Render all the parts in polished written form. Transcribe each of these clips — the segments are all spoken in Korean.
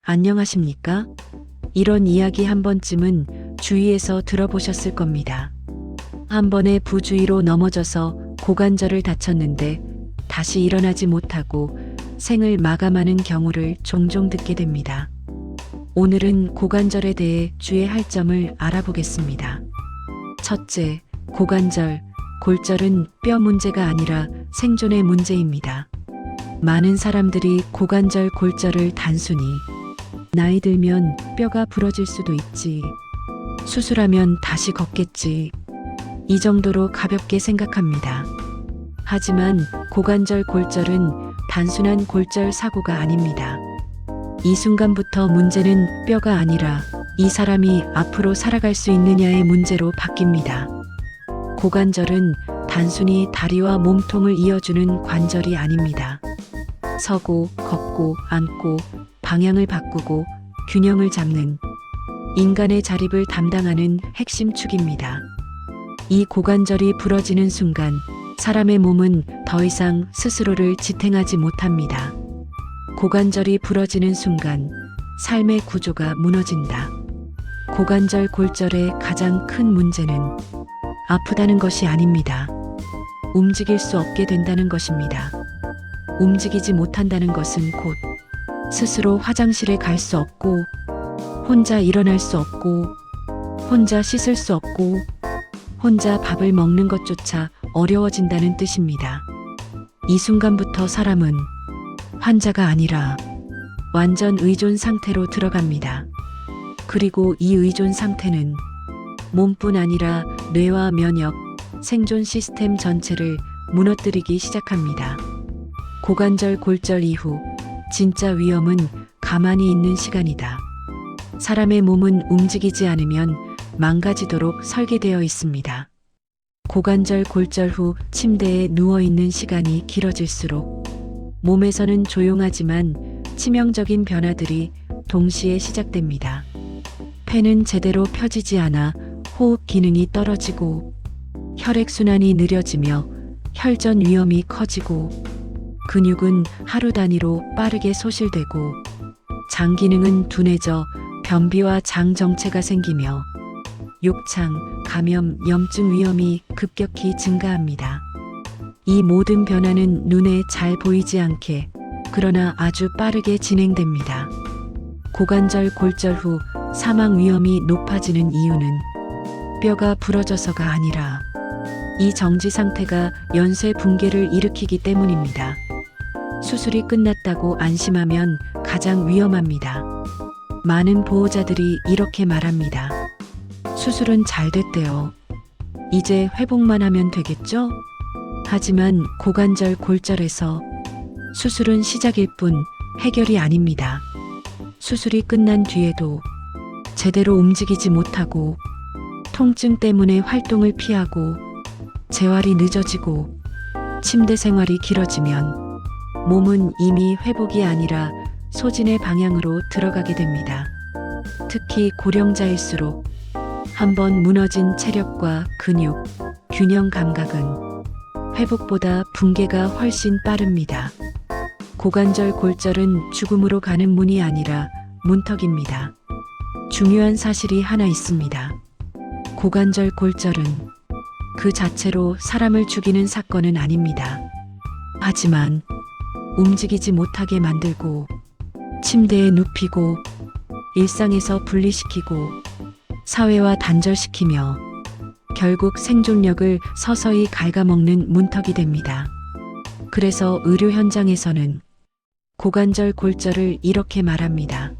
안녕하십니까? 이런 이야기 한 번쯤은 주위에서 들어보셨을 겁니다. 한 번의 부주의로 넘어져서 고관절을 다쳤는데 다시 일어나지 못하고 생을 마감하는 경우를 종종 듣게 됩니다. 오늘은 고관절에 대해 주의할 점을 알아보겠습니다. 첫째, 고관절, 골절은 뼈 문제가 아니라 생존의 문제입니다. 많은 사람들이 고관절 골절을 단순히 나이 들면 뼈가 부러질 수도 있지, 수술하면 다시 걷겠지, 이 정도로 가볍게 생각합니다. 하지만 고관절 골절은 단순한 골절 사고가 아닙니다. 이 순간부터 문제는 뼈가 아니라 이 사람이 앞으로 살아갈 수 있느냐의 문제로 바뀝니다. 고관절은 단순히 다리와 몸통을 이어주는 관절이 아닙니다. 서고, 걷고, 앉고, 방향을 바꾸고, 균형을 잡는 인간의 자립을 담당하는 핵심 축입니다. 이 고관절이 부러지는 순간 사람의 몸은 더 이상 스스로를 지탱하지 못합니다. 고관절이 부러지는 순간 삶의 구조가 무너진다. 고관절 골절의 가장 큰 문제는 아프다는 것이 아닙니다. 움직일 수 없게 된다는 것입니다. 움직이지 못한다는 것은 곧 스스로 화장실에 갈 수 없고, 혼자 일어날 수 없고, 혼자 씻을 수 없고, 혼자 밥을 먹는 것조차 어려워진다는 뜻입니다. 이 순간부터 사람은 환자가 아니라 완전 의존 상태로 들어갑니다. 그리고 이 의존 상태는 몸뿐 아니라 뇌와 면역, 생존 시스템 전체를 무너뜨리기 시작합니다. 고관절 골절 이후 진짜 위험은 가만히 있는 시간이다. 사람의 몸은 움직이지 않으면 망가지도록 설계되어 있습니다. 고관절 골절 후 침대에 누워 있는 시간이 길어질수록 몸에서는 조용하지만 치명적인 변화들이 동시에 시작됩니다. 폐는 제대로 펴지지 않아 호흡 기능이 떨어지고, 혈액순환이 느려지며 혈전 위험이 커지고, 근육은 하루 단위로 빠르게 소실되고, 장 기능은 둔해져 변비와 장 정체가 생기며 욕창, 감염, 염증 위험이 급격히 증가합니다. 이 모든 변화는 눈에 잘 보이지 않게, 그러나 아주 빠르게 진행됩니다. 고관절 골절 후 사망 위험이 높아지는 이유는 뼈가 부러져서가 아니라 이 정지 상태가 연쇄 붕괴를 일으키기 때문입니다. 수술이 끝났다고 안심하면 가장 위험합니다. 많은 보호자들이 이렇게 말합니다. 수술은 잘 됐대요. 이제 회복만 하면 되겠죠? 하지만 고관절 골절에서 수술은 시작일 뿐 해결이 아닙니다. 수술이 끝난 뒤에도 제대로 움직이지 못하고, 통증 때문에 활동을 피하고, 재활이 늦어지고, 침대 생활이 길어지면 몸은 이미 회복이 아니라 소진의 방향으로 들어가게 됩니다. 특히 고령자일수록 한번 무너진 체력과 근육, 균형 감각은 회복보다 붕괴가 훨씬 빠릅니다. 고관절 골절은 죽음으로 가는 문이 아니라 문턱입니다. 중요한 사실이 하나 있습니다. 고관절 골절은 그 자체로 사람을 죽이는 사건은 아닙니다. 하지만 움직이지 못하게 만들고, 침대에 눕히고, 일상에서 분리시키고, 사회와 단절시키며 결국 생존력을 서서히 갉아먹는 문턱이 됩니다. 그래서 의료 현장에서는 고관절 골절을 이렇게 말합니다.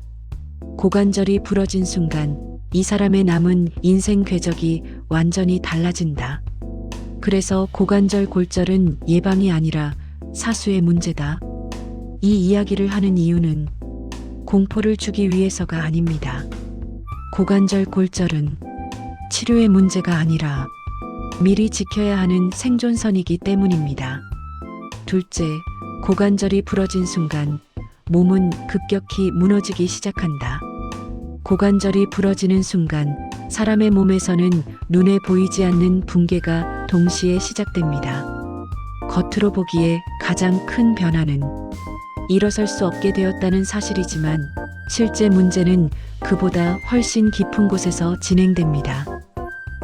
고관절이 부러진 순간 이 사람의 남은 인생 궤적이 완전히 달라진다. 그래서 고관절 골절은 예방이 아니라 사수의 문제다. 이 이야기를 하는 이유는 공포를 주기 위해서가 아닙니다. 고관절 골절은 치료의 문제가 아니라 미리 지켜야 하는 생존선이기 때문입니다. 둘째, 고관절이 부러진 순간 몸은 급격히 무너지기 시작한다. 고관절이 부러지는 순간 사람의 몸에서는 눈에 보이지 않는 붕괴가 동시에 시작됩니다. 겉으로 보기에 가장 큰 변화는 일어설 수 없게 되었다는 사실이지만 실제 문제는 그보다 훨씬 깊은 곳에서 진행됩니다.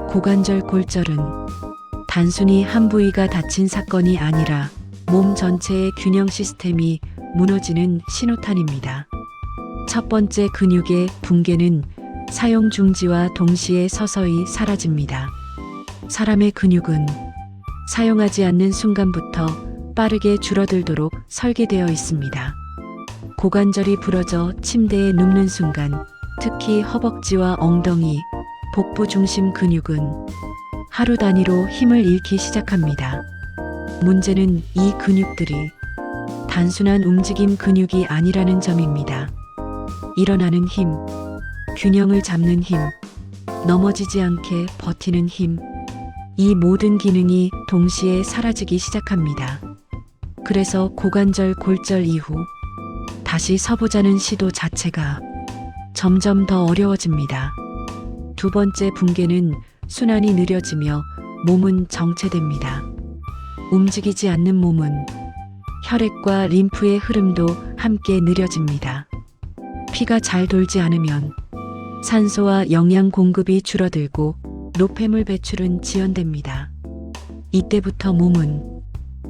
고관절 골절은 단순히 한 부위가 다친 사건이 아니라 몸 전체의 균형 시스템이 무너지는 신호탄입니다. 첫 번째, 근육의 붕괴는 사용 중지와 동시에 서서히 사라집니다. 사람의 근육은 사용하지 않는 순간부터 빠르게 줄어들도록 설계되어 있습니다. 고관절이 부러져 침대에 눕는 순간, 특히 허벅지와 엉덩이, 복부 중심 근육은 하루 단위로 힘을 잃기 시작합니다. 문제는 이 근육들이 단순한 움직임 근육이 아니라는 점입니다. 일어나는 힘, 균형을 잡는 힘, 넘어지지 않게 버티는 힘, 이 모든 기능이 동시에 사라지기 시작합니다. 그래서 고관절 골절 이후 다시 서보자는 시도 자체가 점점 더 어려워집니다. 두 번째, 붕괴는 순환이 느려지며 몸은 정체됩니다. 움직이지 않는 몸은 혈액과 림프의 흐름도 함께 느려집니다. 피가 잘 돌지 않으면 산소와 영양 공급이 줄어들고 노폐물 배출은 지연됩니다. 이때부터 몸은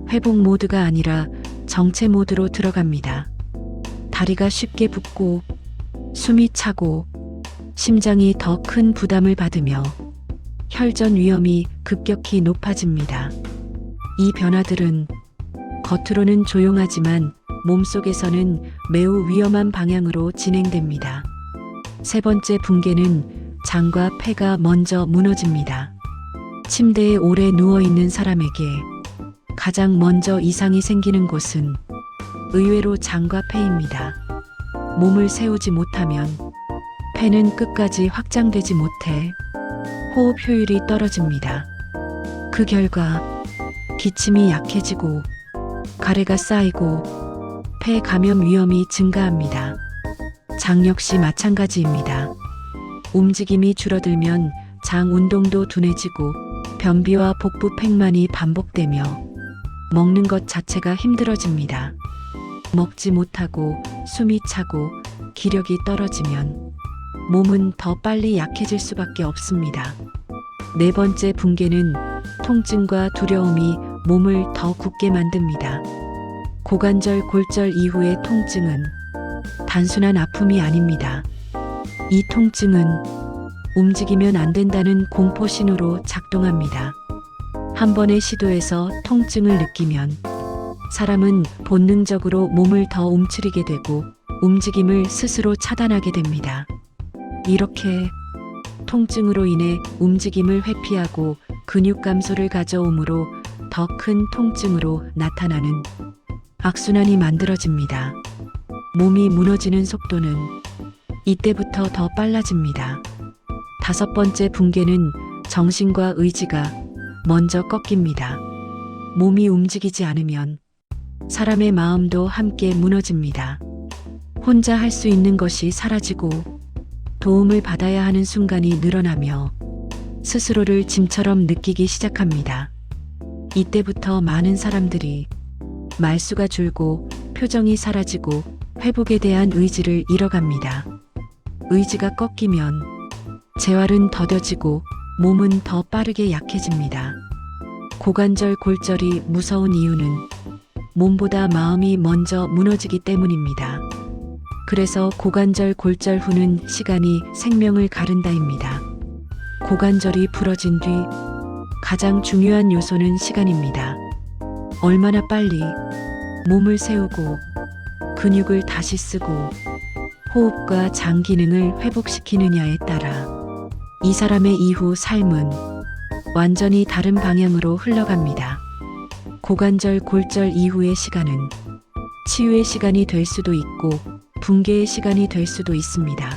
회복 모드가 아니라 정체 모드로 들어갑니다. 다리가 쉽게 붓고 숨이 차고 심장이 더 큰 부담을 받으며 혈전 위험이 급격히 높아집니다. 이 변화들은 겉으로는 조용하지만 몸속에서는 매우 위험한 방향으로 진행됩니다. 세 번째, 붕괴는 장과 폐가 먼저 무너집니다. 침대에 오래 누워있는 사람에게 가장 먼저 이상이 생기는 곳은 의외로 장과 폐입니다. 몸을 세우지 못하면 폐는 끝까지 확장되지 못해 호흡 효율이 떨어집니다. 그 결과 기침이 약해지고 가래가 쌓이고 폐 감염 위험이 증가합니다. 장 역시 마찬가지입니다. 움직임이 줄어들면 장 운동도 둔해지고 변비와 복부 팽만이 반복되며 먹는 것 자체가 힘들어집니다. 먹지 못하고 숨이 차고 기력이 떨어지면 몸은 더 빨리 약해질 수밖에 없습니다. 네 번째, 붕괴는 통증과 두려움이 몸을 더 굳게 만듭니다. 고관절 골절 이후의 통증은 단순한 아픔이 아닙니다. 이 통증은 움직이면 안 된다는 공포신호로 작동합니다. 한 번의 시도에서 통증을 느끼면 사람은 본능적으로 몸을 더 움츠리게 되고 움직임을 스스로 차단하게 됩니다. 이렇게 통증으로 인해 움직임을 회피하고 근육 감소를 가져오므로 더 큰 통증으로 나타나는 악순환이 만들어집니다. 몸이 무너지는 속도는 이때부터 더 빨라집니다. 다섯 번째, 붕괴는 정신과 의지가 먼저 꺾입니다. 몸이 움직이지 않으면 사람의 마음도 함께 무너집니다. 혼자 할 수 있는 것이 사라지고 도움을 받아야 하는 순간이 늘어나며 스스로를 짐처럼 느끼기 시작합니다. 이때부터 많은 사람들이 말수가 줄고 표정이 사라지고 회복에 대한 의지를 잃어갑니다. 의지가 꺾이면 재활은 더뎌지고 몸은 더 빠르게 약해집니다. 고관절 골절이 무서운 이유는 몸보다 마음이 먼저 무너지기 때문입니다. 그래서 고관절 골절 후는 시간이 생명을 가른다입니다. 고관절이 부러진 뒤 가장 중요한 요소는 시간입니다. 얼마나 빨리 몸을 세우고 근육을 다시 쓰고 호흡과 장 기능을 회복시키느냐에 따라 이 사람의 이후 삶은 완전히 다른 방향으로 흘러갑니다. 고관절 골절 이후의 시간은 치유의 시간이 될 수도 있고 붕괴의 시간이 될 수도 있습니다.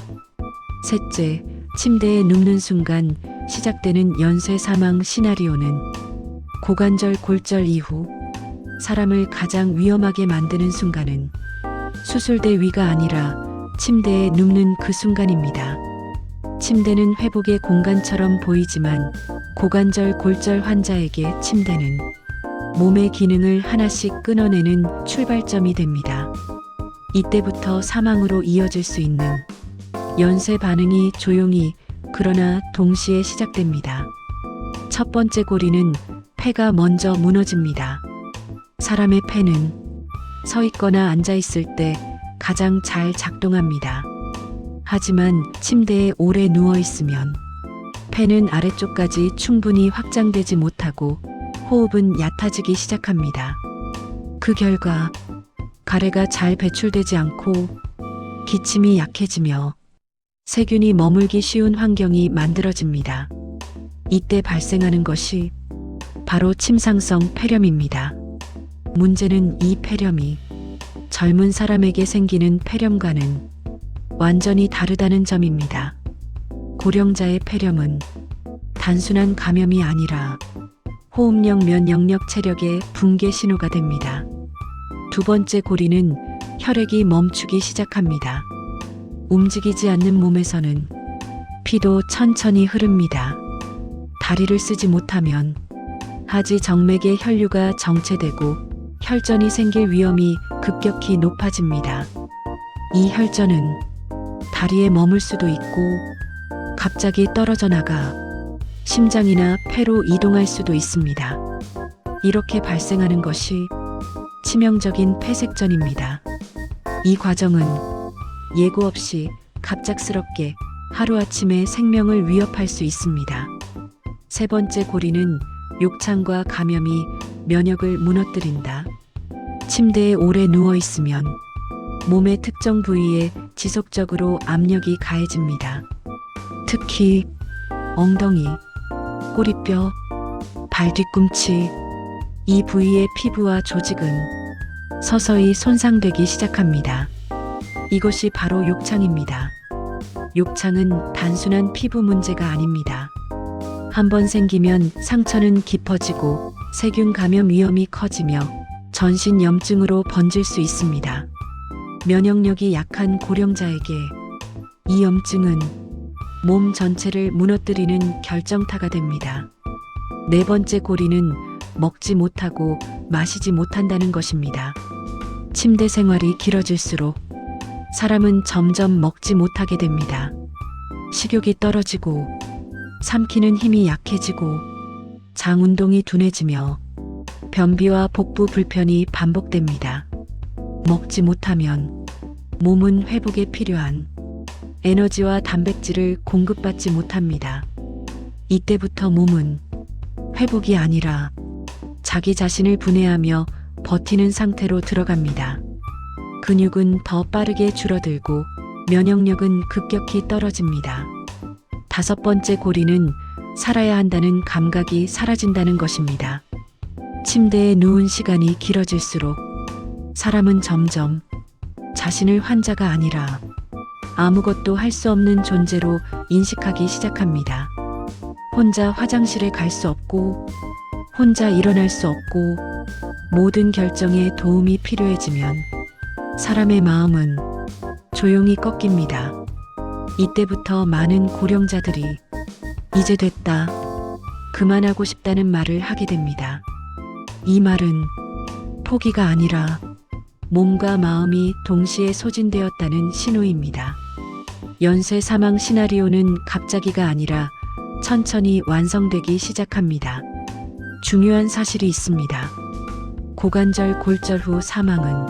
셋째, 침대에 눕는 순간 시작되는 연쇄 사망 시나리오는 고관절 골절 이후 사람을 가장 위험하게 만드는 순간은 수술대 위가 아니라 침대에 눕는 그 순간입니다. 침대는 회복의 공간처럼 보이지만 고관절 골절 환자에게 침대는 몸의 기능을 하나씩 끊어내는 출발점이 됩니다. 이때부터 이때부터 사망으로 이어질 수 있는 연쇄 반응이 조용히 그러나 동시에 시작됩니다. 첫 번째 고리는 폐가 먼저 무너집니다. 사람의 폐는 서 있거나 앉아 있을 때 가장 잘 작동합니다. 하지만 침대에 오래 누워 있으면 폐는 아래쪽까지 충분히 확장되지 못하고 호흡은 얕아지기 시작합니다. 그 결과 가래가 잘 배출되지 않고 기침이 약해지며 세균이 머물기 쉬운 환경이 만들어집니다. 이때 발생하는 것이 바로 침상성 폐렴입니다. 문제는 이 폐렴이 젊은 사람에게 생기는 폐렴과는 완전히 다르다는 점입니다. 고령자의 폐렴은 단순한 감염이 아니라 호흡력 면역력 체력의 붕괴 신호가 됩니다. 두 번째 고리는 혈액이 멈추기 시작합니다. 움직이지 않는 몸에서는 피도 천천히 흐릅니다. 다리를 쓰지 못하면 하지 정맥의 혈류가 정체되고 혈전이 생길 위험이 급격히 높아집니다. 이 혈전은 다리에 머물 수도 있고 갑자기 떨어져 나가 심장이나 폐로 이동할 수도 있습니다. 이렇게 발생하는 것이 치명적인 폐색전입니다. 이 과정은 예고 없이 갑작스럽게 하루아침에 생명을 위협할 수 있습니다. 세 번째 고리는 욕창과 감염이 면역을 무너뜨린다. 침대에 오래 누워 있으면 몸의 특정 부위에 지속적으로 압력이 가해집니다. 특히 엉덩이, 꼬리뼈, 발 뒤꿈치, 이 부위의 피부와 조직은 서서히 손상되기 시작합니다. 이것이 바로 욕창입니다. 욕창은 단순한 피부 문제가 아닙니다. 한번 생기면 상처는 깊어지고 세균 감염 위험이 커지며 전신 염증으로 번질 수 있습니다. 면역력이 약한 고령자에게 이 염증은 몸 전체를 무너뜨리는 결정타가 됩니다. 네 번째 고리는 먹지 못하고 마시지 못한다는 것입니다. 침대 생활이 길어질수록 사람은 점점 먹지 못하게 됩니다. 식욕이 떨어지고 삼키는 힘이 약해지고 장 운동이 둔해지며 변비와 복부 불편이 반복됩니다. 먹지 못하면 몸은 회복에 필요한 에너지와 단백질을 공급받지 못합니다. 이때부터 몸은 회복이 아니라 자기 자신을 분해하며 버티는 상태로 들어갑니다. 근육은 더 빠르게 줄어들고 면역력은 급격히 떨어집니다. 다섯 번째 고리는 살아야 한다는 감각이 사라진다는 것입니다. 침대에 누운 시간이 길어질수록 사람은 점점 자신을 환자가 아니라 아무것도 할 수 없는 존재로 인식하기 시작합니다. 혼자 화장실에 갈 수 없고, 혼자 일어날 수 없고, 모든 결정에 도움이 필요해지면 사람의 마음은 조용히 꺾입니다. 이때부터 많은 고령자들이 이제 됐다, 그만하고 싶다는 말을 하게 됩니다. 이 말은 포기가 아니라 몸과 마음이 동시에 소진되었다는 신호입니다. 연쇄 사망 시나리오는 갑자기가 아니라 천천히 완성되기 시작합니다. 중요한 사실이 있습니다. 고관절 골절 후 사망은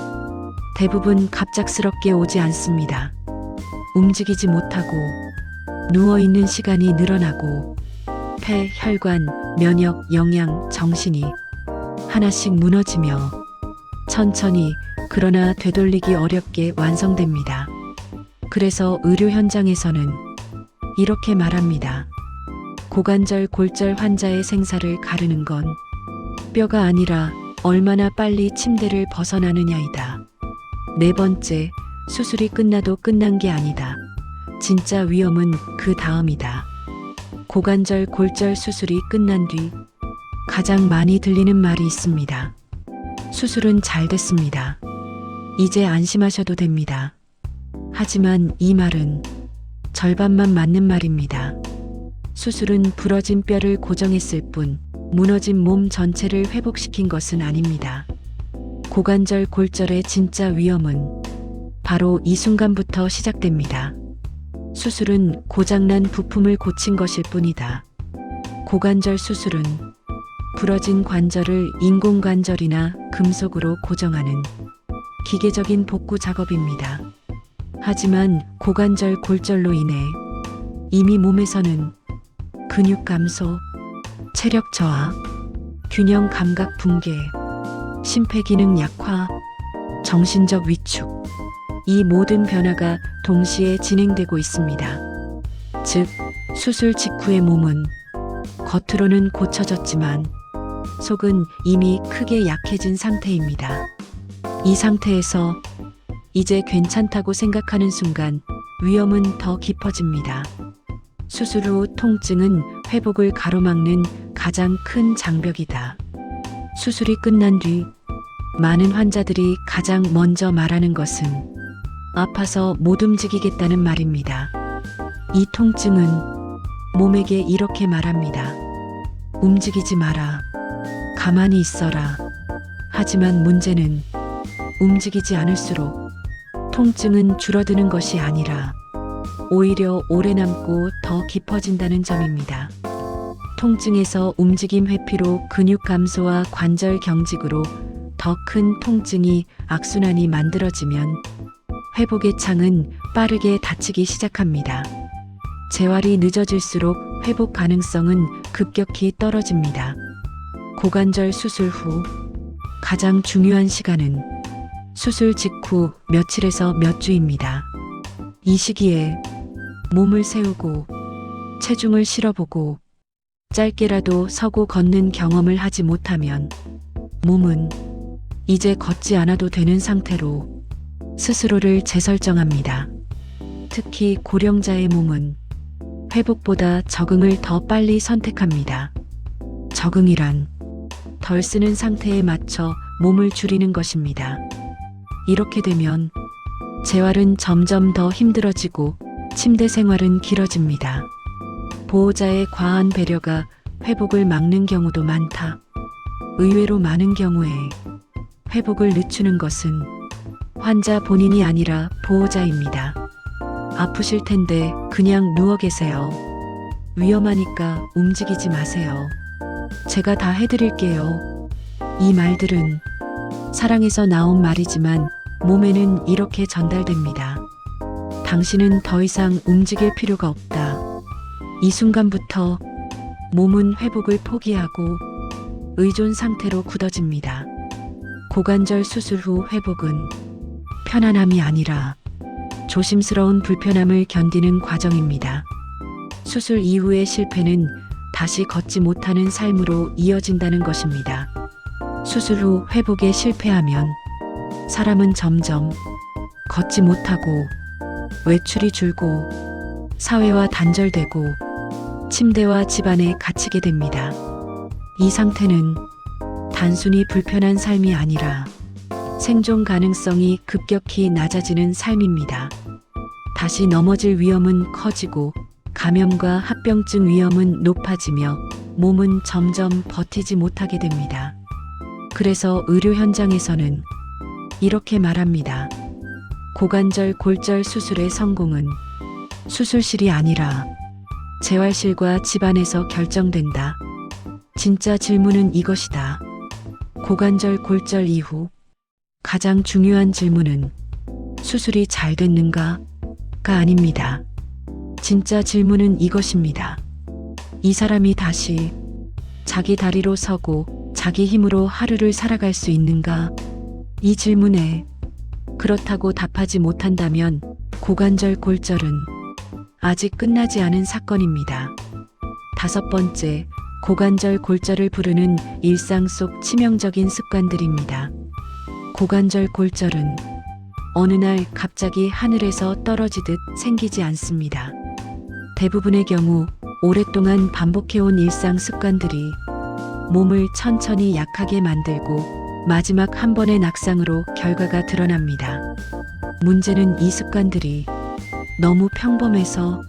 대부분 갑작스럽게 오지 않습니다. 움직이지 못하고 누워있는 시간이 늘어나고 폐, 혈관, 면역, 영양, 정신이 하나씩 무너지며 천천히 그러나 되돌리기 어렵게 완성됩니다. 그래서 의료 현장에서는 이렇게 말합니다. 고관절 골절 환자의 생사를 가르는 건 뼈가 아니라 얼마나 빨리 침대를 벗어나느냐이다. 네 번째, 수술이 끝나도 끝난 게 아니다. 진짜 위험은 그 다음이다. 고관절 골절 수술이 끝난 뒤 가장 많이 들리는 말이 있습니다. 수술은 잘 됐습니다. 이제 안심하셔도 됩니다. 하지만 이 말은 절반만 맞는 말입니다. 수술은 부러진 뼈를 고정했을 뿐 무너진 몸 전체를 회복시킨 것은 아닙니다. 고관절 골절의 진짜 위험은 바로 이 순간부터 시작됩니다. 수술은 고장난 부품을 고친 것일 뿐이다. 고관절 수술은 부러진 관절을 인공관절이나 금속으로 고정하는 기계적인 복구 작업입니다. 하지만 고관절 골절로 인해 이미 몸에서는 근육 감소, 체력 저하, 균형 감각 붕괴, 심폐기능 약화, 정신적 위축, 이 모든 변화가 동시에 진행되고 있습니다. 즉, 수술 직후의 몸은 겉으로는 고쳐졌지만 속은 이미 크게 약해진 상태입니다. 이 상태에서 이제 괜찮다고 생각하는 순간 위험은 더 깊어집니다. 수술 후 통증은 회복을 가로막는 가장 큰 장벽이다. 수술이 끝난 뒤 많은 환자들이 가장 먼저 말하는 것은 아파서 못 움직이겠다는 말입니다. 이 통증은 몸에게 이렇게 말합니다. 움직이지 마라. 가만히 있어라. 하지만 문제는 움직이지 않을수록 통증은 줄어드는 것이 아니라 오히려 오래 남고 더 깊어진다는 점입니다. 통증에서 움직임 회피로 근육 감소와 관절 경직으로 더 큰 통증이 악순환이 만들어지면 회복의 창은 빠르게 닫히기 시작합니다. 재활이 늦어질수록 회복 가능성은 급격히 떨어집니다. 고관절 수술 후 가장 중요한 시간은 수술 직후 며칠에서 몇 주입니다. 이 시기에 몸을 세우고 체중을 실어보고 짧게라도 서고 걷는 경험을 하지 못하면 몸은 이제 걷지 않아도 되는 상태로 스스로를 재설정합니다. 특히 고령자의 몸은 회복보다 적응을 더 빨리 선택합니다. 적응이란 덜 쓰는 상태에 맞춰 몸을 줄이는 것입니다. 이렇게 되면 재활은 점점 더 힘들어지고 침대 생활은 길어집니다. 보호자의 과한 배려가 회복을 막는 경우도 많다. 의외로 많은 경우에 회복을 늦추는 것은 환자 본인이 아니라 보호자입니다. 아프실 텐데 그냥 누워 계세요. 위험하니까 움직이지 마세요. 제가 다 해드릴게요. 이 말들은 사랑에서 나온 말이지만 몸에는 이렇게 전달됩니다. 당신은 더 이상 움직일 필요가 없다. 이 순간부터 몸은 회복을 포기하고 의존 상태로 굳어집니다. 고관절 수술 후 회복은 편안함이 아니라 조심스러운 불편함을 견디는 과정입니다. 수술 이후의 실패는 다시 걷지 못하는 삶으로 이어진다는 것입니다. 수술 후 회복에 실패하면 사람은 점점 걷지 못하고 외출이 줄고 사회와 단절되고 침대와 집안에 갇히게 됩니다. 이 상태는 단순히 불편한 삶이 아니라 생존 가능성이 급격히 낮아지는 삶입니다. 다시 넘어질 위험은 커지고 감염과 합병증 위험은 높아지며 몸은 점점 버티지 못하게 됩니다. 그래서 의료 현장에서는 이렇게 말합니다. 고관절 골절 수술의 성공은 수술실이 아니라 재활실과 집안에서 결정된다. 진짜 질문은 이것이다. 고관절 골절 이후 가장 중요한 질문은 수술이 잘 됐는가가 아닙니다. 진짜 질문은 이것입니다. 이 사람이 다시 자기 다리로 서고 자기 힘으로 하루를 살아갈 수 있는가? 이 질문에 그렇다고 답하지 못한다면 고관절 골절은 아직 끝나지 않은 사건입니다. 5번째, 고관절 골절을 부르는 일상 속 치명적인 습관들입니다. 고관절 골절은 어느 날 갑자기 하늘에서 떨어지듯 생기지 않습니다. 대부분의 경우 오랫동안 반복해온 일상 습관들이 몸을 천천히 약하게 만들고 마지막 한 번의 낙상으로 결과가 드러납니다. 문제는 이 습관들이 너무 평범해서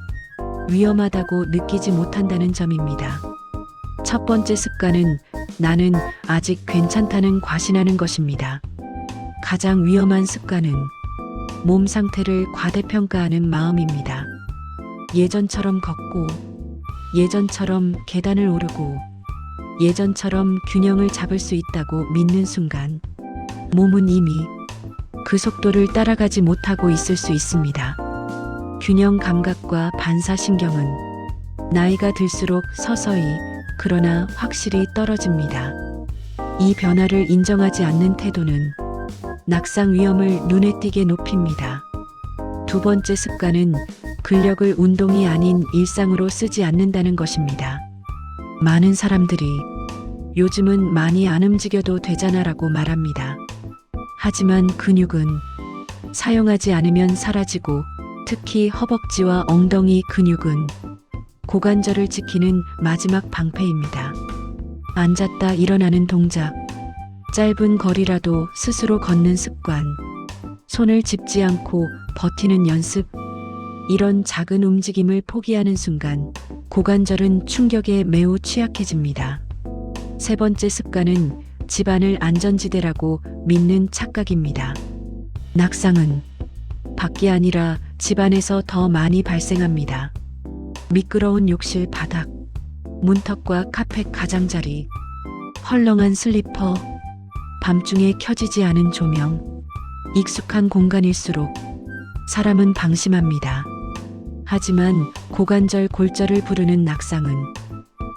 위험하다고 느끼지 못한다는 점입니다. 첫 번째 습관은 나는 아직 괜찮다는 과신하는 것입니다. 가장 위험한 습관은 몸 상태를 과대평가하는 마음입니다. 예전처럼 걷고, 예전처럼 계단을 오르고, 예전처럼 균형을 잡을 수 있다고 믿는 순간, 몸은 이미 그 속도를 따라가지 못하고 있을 수 있습니다. 균형 감각과 반사신경은 나이가 들수록 서서히 그러나 확실히 떨어집니다. 이 변화를 인정하지 않는 태도는 낙상 위험을 눈에 띄게 높입니다. 두 번째 습관은 근력을 운동이 아닌 일상으로 쓰지 않는다는 것입니다. 많은 사람들이 요즘은 많이 안 움직여도 되잖아라고 말합니다. 하지만 근육은 사용하지 않으면 사라지고 특히 허벅지와 엉덩이 근육은 고관절을 지키는 마지막 방패입니다. 앉았다 일어나는 동작, 짧은 거리라도 스스로 걷는 습관, 손을 짚지 않고 버티는 연습, 이런 작은 움직임을 포기하는 순간 고관절은 충격에 매우 취약해집니다. 세 번째 습관은 집안을 안전지대라고 믿는 착각입니다. 낙상은 밖이 아니라 집안에서 더 많이 발생합니다. 미끄러운 욕실 바닥, 문턱과 카펫 가장자리, 헐렁한 슬리퍼, 밤중에 켜지지 않은 조명, 익숙한 공간일수록 사람은 방심합니다. 하지만 고관절 골절을 부르는 낙상은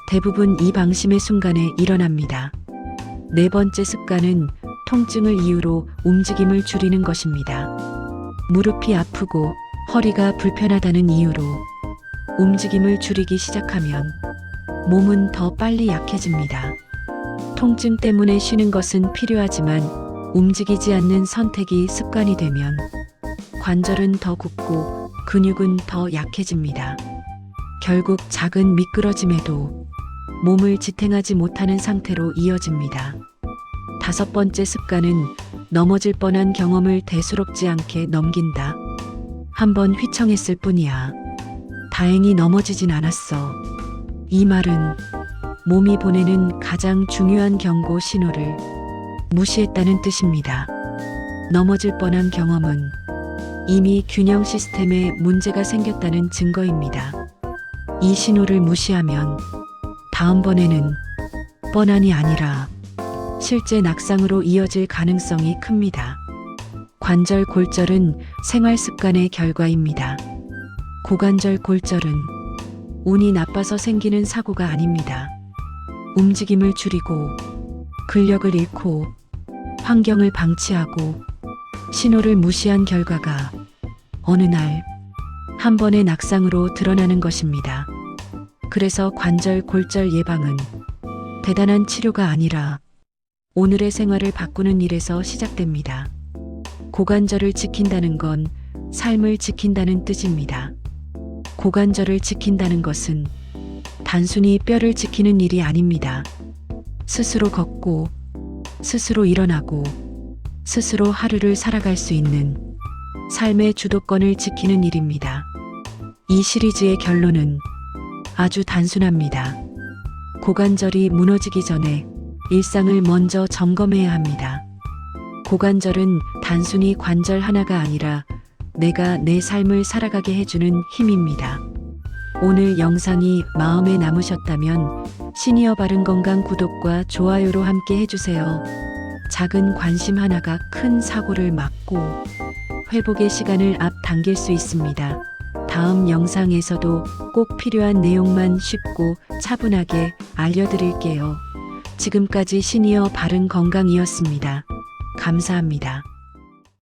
대부분 이 방심의 순간에 일어납니다. 네 번째 습관은 통증을 이유로 움직임을 줄이는 것입니다. 무릎이 아프고 허리가 불편하다는 이유로 움직임을 줄이기 시작하면 몸은 더 빨리 약해집니다. 통증 때문에 쉬는 것은 필요하지만 움직이지 않는 선택이 습관이 되면 관절은 더 굳고 근육은 더 약해집니다. 결국 작은 미끄러짐에도 몸을 지탱하지 못하는 상태로 이어집니다. 다섯 번째 습관은 넘어질 뻔한 경험을 대수롭지 않게 넘긴다. 한번 휘청했을 뿐이야. 다행히 넘어지진 않았어. 이 말은 몸이 보내는 가장 중요한 경고 신호를 무시했다는 뜻입니다. 넘어질 뻔한 경험은 이미 균형 시스템에 문제가 생겼다는 증거입니다. 이 신호를 무시하면 다음번에는 뻔한이 아니라 실제 낙상으로 이어질 가능성이 큽니다. 관절 골절은 생활 습관의 결과입니다. 고관절 골절은 운이 나빠서 생기는 사고가 아닙니다. 움직임을 줄이고 근력을 잃고 환경을 방치하고 신호를 무시한 결과가 어느 날 한 번의 낙상으로 드러나는 것입니다. 그래서 관절 골절 예방은 대단한 치료가 아니라 오늘의 생활을 바꾸는 일에서 시작됩니다. 고관절을 지킨다는 건 삶을 지킨다는 뜻입니다. 고관절을 지킨다는 것은 단순히 뼈를 지키는 일이 아닙니다. 스스로 걷고, 스스로 일어나고, 스스로 하루를 살아갈 수 있는 삶의 주도권을 지키는 일입니다. 이 시리즈의 결론은 아주 단순합니다. 고관절이 무너지기 전에 일상을 먼저 점검해야 합니다. 고관절은 단순히 관절 하나가 아니라 내가 내 삶을 살아가게 해주는 힘입니다. 오늘 영상이 마음에 남으셨다면 시니어 바른건강 구독과 좋아요로 함께 해주세요. 작은 관심 하나가 큰 사고를 막고 회복의 시간을 앞당길 수 있습니다. 다음 영상에서도 꼭 필요한 내용만 쉽고 차분하게 알려드릴게요. 지금까지 시니어 바른건강이었습니다. 감사합니다.